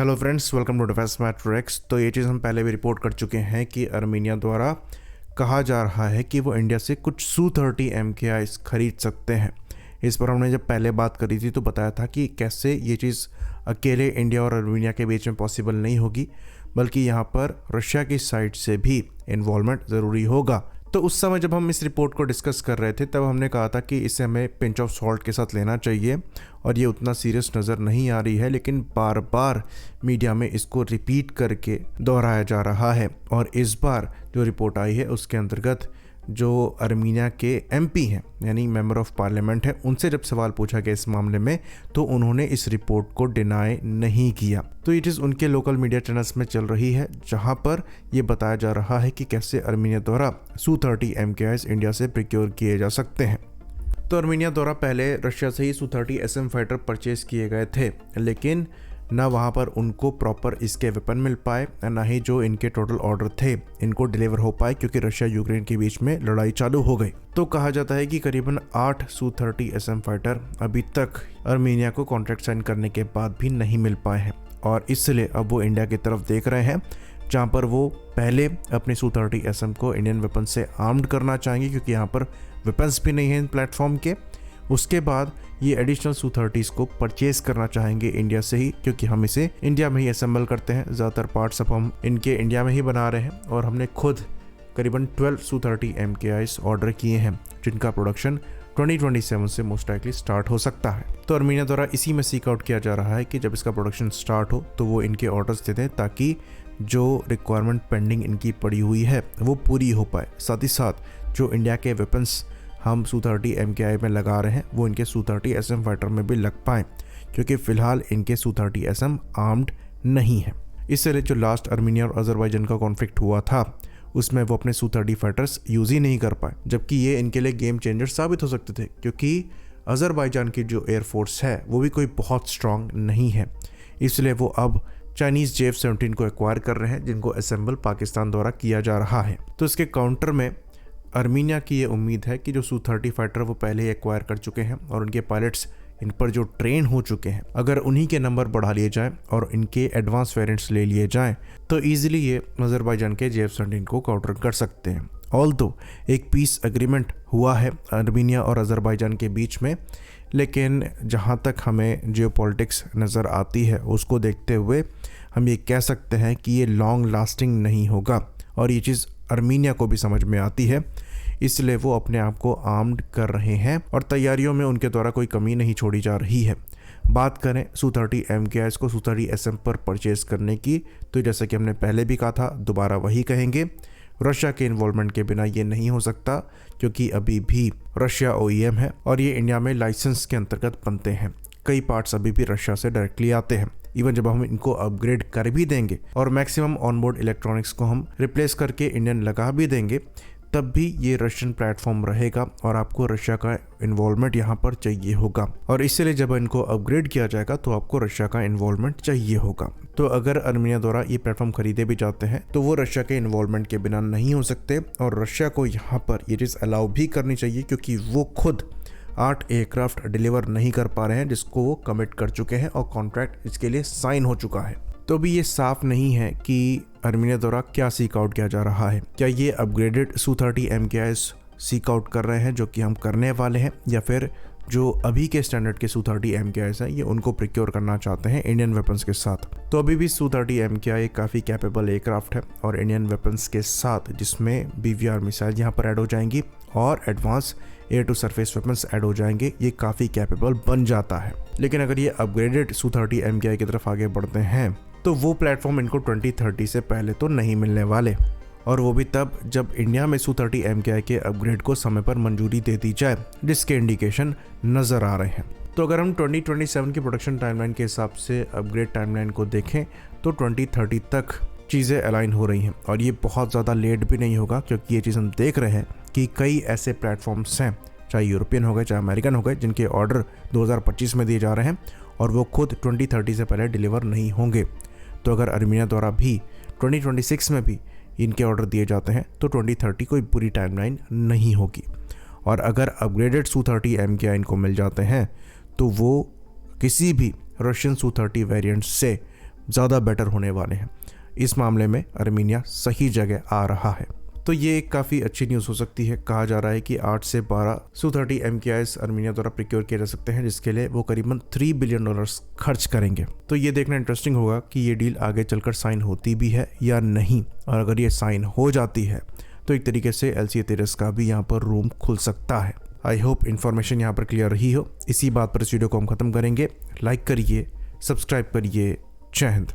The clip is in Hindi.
Hello friends, welcome to defence matrix. तो ये चीज़ हम पहले भी रिपोर्ट कर चुके हैं कि अर्मीनिया द्वारा कहा जा रहा है कि वो इंडिया से कुछ Su-30 MKIs खरीद सकते हैं। इस पर हमने जब पहले बात करी थी तो बताया था कि कैसे ये चीज़ अकेले इंडिया और अर्मीनिया के बीच में पॉसिबल नहीं होगी, बल्कि यहाँ पर रशिया की साइड से भी इन्वॉल्वमेंट ज़रूरी होगा। तो उस समय जब हम इस रिपोर्ट को डिस्कस कर रहे थे तब हमने कहा था कि इसे हमें पिंच ऑफ सॉल्ट के साथ लेना चाहिए और ये उतना सीरियस नज़र नहीं आ रही है, लेकिन बार बार मीडिया में इसको रिपीट करके दोहराया जा रहा है। और इस बार जो रिपोर्ट आई है उसके अंतर्गत जो अर्मीनिया के एमपी हैं यानी मेंबर ऑफ पार्लियामेंट है, उनसे जब सवाल पूछा गया इस मामले में तो उन्होंने इस रिपोर्ट को डिनाई नहीं किया। तो ये चीज़ उनके लोकल मीडिया चैनल्स में चल रही है, जहां पर ये बताया जा रहा है कि कैसे अर्मीनिया द्वारा Su-30 MKIs इंडिया से प्रिक्योर किए जा सकते हैं। तो अर्मीनिया द्वारा पहले रशिया से ही Su-30 SM फाइटर परचेज किए गए थे, लेकिन ना वहाँ पर उनको प्रॉपर इसके वेपन मिल पाए, ना ही जो इनके टोटल ऑर्डर थे इनको डिलीवर हो पाए, क्योंकि रशिया यूक्रेन के बीच में लड़ाई चालू हो गई। तो कहा जाता है कि करीबन 8 Su-30 SM फाइटर अभी तक अर्मीनिया को कॉन्ट्रैक्ट साइन करने के बाद भी नहीं मिल पाए हैं, और इसलिए अब वो इंडिया की तरफ देख रहे हैं, जहाँ पर वो पहले अपने Su-30 SM को इंडियन वेपन से आर्म्ड करना चाहेंगे, क्योंकि यहाँ पर वेपन्स भी नहीं हैं इन प्लेटफॉर्म के। उसके बाद ये एडिशनल Su-30s को परचेज करना चाहेंगे इंडिया से ही, क्योंकि हम इसे इंडिया में ही असेंबल करते हैं। ज़्यादातर पार्ट्स अब हम इनके इंडिया में ही बना रहे हैं, और हमने खुद करीबन 12 Su-30 MKIs ऑर्डर किए हैं, जिनका प्रोडक्शन 2027 से मोस्ट लाइकली स्टार्ट हो सकता है। तो अर्मीनिया द्वारा इसी में सीक आउट किया जा रहा है कि जब इसका प्रोडक्शन स्टार्ट हो तो वो इनके ऑर्डर्स दे दें, ताकि जो रिक्वायरमेंट पेंडिंग इनकी पड़ी हुई है वो पूरी हो पाए। साथ ही साथ जो इंडिया के वेपन्स हम Su-30 MKI में लगा रहे हैं वो इनके Su-30 SM फाइटर में भी लग पाएँ, क्योंकि फ़िलहाल इनके Su-30 SM आर्म्ड नहीं है। इससे जो लास्ट अर्मीनिया और अजरबैजान का कॉन्फ्लिक्ट हुआ था उसमें वो अपने Su-30 फाइटर्स यूज़ ही नहीं कर पाए, जबकि ये इनके लिए गेम चेंजर साबित हो सकते थे, क्योंकि अजरबैजान की जो एयरफोर्स है वो भी कोई बहुत स्ट्रांग नहीं है। इसलिए वो अब चाइनीज़ JF-17 को एक्वायर कर रहे हैं, जिनको असेंबल पाकिस्तान द्वारा किया जा रहा है। तो इसके काउंटर में अर्मीनिया की ये उम्मीद है कि जो Su-30 फाइटर वो पहले ही एक्वायर कर चुके हैं और उनके पायलट्स इन पर जो ट्रेन हो चुके हैं, अगर उन्हीं के नंबर बढ़ा लिए जाएं और इनके एडवांस वेरिएंट्स ले लिए जाएं तो ईजिली ये अजरबैजान के JF-17 को काउंटर कर सकते हैं। ऑल्दो एक पीस एग्रीमेंट हुआ है अर्मीनिया और अजरबैजान के बीच में, लेकिन जहाँ तक हमें जियोपॉलिटिक्स नज़र आती है उसको देखते हुए हम ये कह सकते हैं कि ये लॉन्ग लास्टिंग नहीं होगा, और ये चीज़ अर्मीनिया को भी समझ में आती है। इसलिए वो अपने आप को आर्म्ड कर रहे हैं और तैयारियों में उनके द्वारा कोई कमी नहीं छोड़ी जा रही है। बात करें Su-30 MKIs को Su-30 SM पर परचेज करने की, तो जैसा कि हमने पहले भी कहा था, दोबारा वही कहेंगे, रशिया के इन्वॉल्वमेंट के बिना ये नहीं हो सकता, क्योंकि अभी भी रशिया OEM है और ये इंडिया में लाइसेंस के अंतर्गत बनते हैं। कई पार्ट्स अभी भी रशिया से डायरेक्टली आते हैं। इवन जब हम इनको अपग्रेड कर भी देंगे और मैक्सिमम ऑनबोर्ड इलेक्ट्रॉनिक्स को हम रिप्लेस करके इंडियन लगा भी देंगे, तब भी ये रशियन प्लेटफॉर्म रहेगा और आपको रशिया का इन्वॉल्वमेंट यहाँ पर चाहिए होगा, और इसलिए जब इनको अपग्रेड किया जाएगा तो आपको रशिया का इन्वॉल्वमेंट चाहिए होगा। तो अगर अर्मीनिया द्वारा ये प्लेटफॉर्म खरीदे भी जाते हैं तो वो रशिया के इन्वॉल्वमेंट के बिना नहीं हो सकते, और रशिया को यहाँ पर ये चीज़ अलाउ भी करनी चाहिए, क्योंकि वो खुद 8 एयरक्राफ्ट डिलीवर नहीं कर पा रहे हैं, जिसको वो कमिट कर चुके हैं और कॉन्ट्रैक्ट इसके लिए साइन हो चुका है। तो भी ये साफ नहीं है कि अर्मीनिया द्वारा क्या सीक आउट किया जा रहा है। क्या ये upgraded Su-30 MKIs seek out कर रहे हैं, जो कि हम करने वाले हैं, या फिर जो अभी के स्टैंडर्ड के Su-30 MKIs हैं ये उनको प्रिक्योर करना चाहते हैं इंडियन वेपन्स के साथ। तो अभी भी Su-30 MKI काफ़ी कैपेबल एयरक्राफ्ट है, और इंडियन वेपन्स के साथ जिसमें BVR मिसाइल यहाँ पर ऐड हो जाएंगी और advance air to surface weapons add हो जाएंगे, ये काफ़ी कैपेबल बन जाता है। लेकिन अगर ये अपग्रेडेड Su-30 MKI की तरफ आगे बढ़ते हैं तो वो प्लेटफॉर्म इनको 2030 से पहले तो नहीं मिलने वाले, और वो भी तब जब इंडिया में Su-30 MKI के अपग्रेड को समय पर मंजूरी दे दी जाए, जिसके इंडिकेशन नज़र आ रहे हैं। तो अगर हम 2027 की प्रोडक्शन टाइमलाइन के हिसाब से अपग्रेड टाइमलाइन को देखें तो 2030 तक चीज़ें अलाइन हो रही हैं, और ये बहुत ज़्यादा लेट भी नहीं होगा, क्योंकि ये चीज़ हम देख रहे हैं कि कई ऐसे प्लेटफॉर्म्स हैं, चाहे यूरोपियन हो गए चाहे अमेरिकन हो गए, जिनके ऑर्डर 2025 में दिए जा रहे हैं और वो खुद 2030 से पहले डिलीवर नहीं होंगे। तो अगर अर्मीनिया द्वारा भी 2026 में भी इनके ऑर्डर दिए जाते हैं तो 2030 कोई बुरी टाइमलाइन नहीं होगी, और अगर अपग्रेडेड Su-30 MKI इनको मिल जाते हैं तो वो किसी भी रशियन Su-30 वेरिएंट से ज़्यादा बेटर होने वाले हैं। इस मामले में आर्मीनिया सही जगह आ रहा है। तो ये एक काफ़ी अच्छी न्यूज़ हो सकती है। कहा जा रहा है कि 8 से 12 Su-30 MKIs आर्मीनिया द्वारा प्रिक्योर किए जा सकते हैं, जिसके लिए वो करीबन $3 बिलियन खर्च करेंगे। तो ये देखना इंटरेस्टिंग होगा कि ये डील आगे चलकर साइन होती भी है या नहीं, और अगर ये साइन हो जाती है तो एक तरीके से LCA Tejas का भी यहाँ पर रूम खुल सकता है। आई होप इन्फॉर्मेशन यहाँ पर क्लियर रही हो। इसी बात पर इस वीडियो को हम खत्म करेंगे। लाइक करिए, सब्सक्राइब करिए। जय हिंद।